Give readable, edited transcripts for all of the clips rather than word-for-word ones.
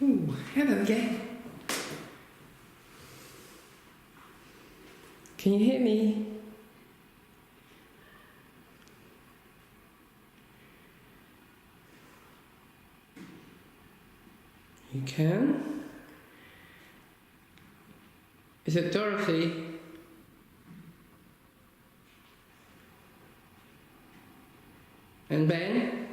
Ooh, hello again. Can you hear me? You can? Is it Dorothy? And Ben?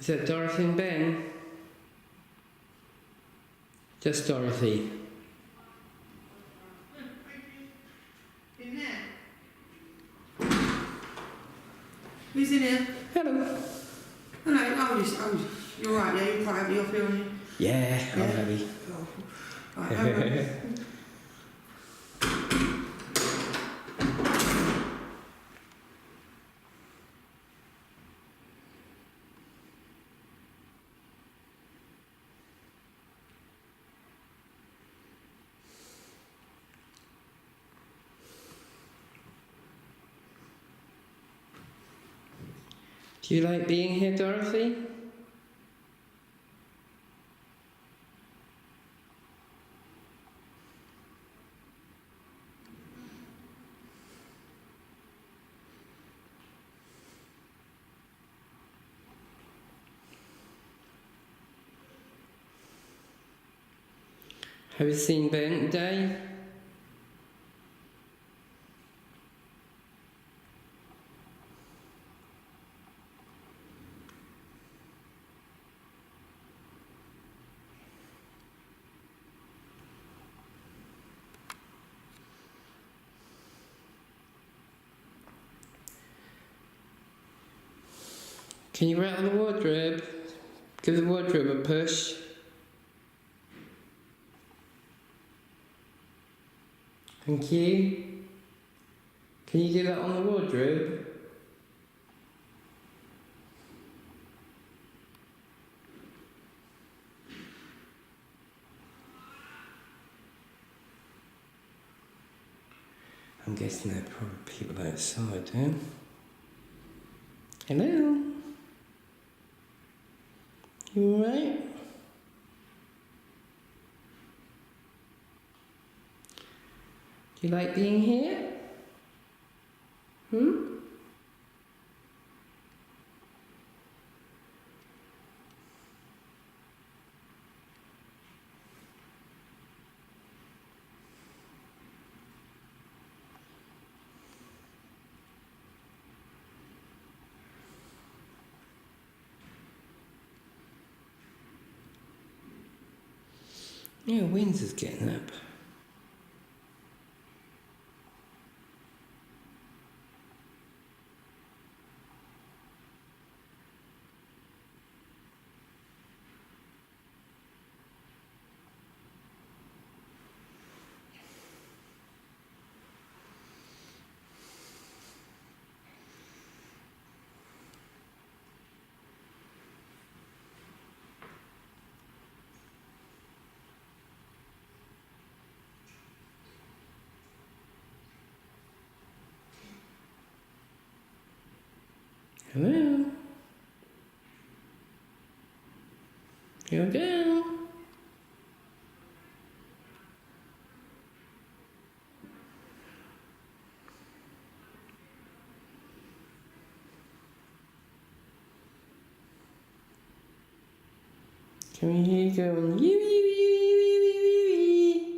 Is it Dorothy and Ben? Just Dorothy. In there? Who's in here? Hello. Hello, you're right, yeah, you're quite happy off here, aren't you? Yeah, I'm happy. Oh. Right, Do you like being here, Dorothy? Have you seen Ben today? Can you rattle the wardrobe? Give the wardrobe a push. Thank you. Can you do that on the wardrobe? I'm guessing there are probably people outside, eh? Hello? You alright? Do you like being here? Yeah, Windsor's getting up. Hello? Here we go. Can we hear you going, yoo, yoo, yoo, yoo, yoo, yoo, yoo?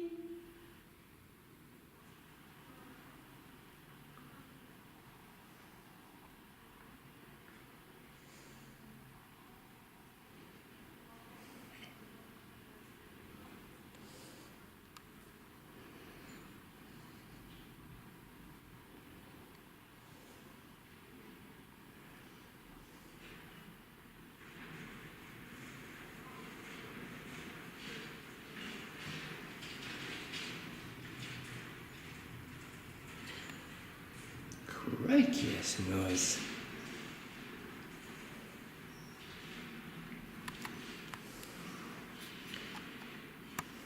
Crikey, that's a noise.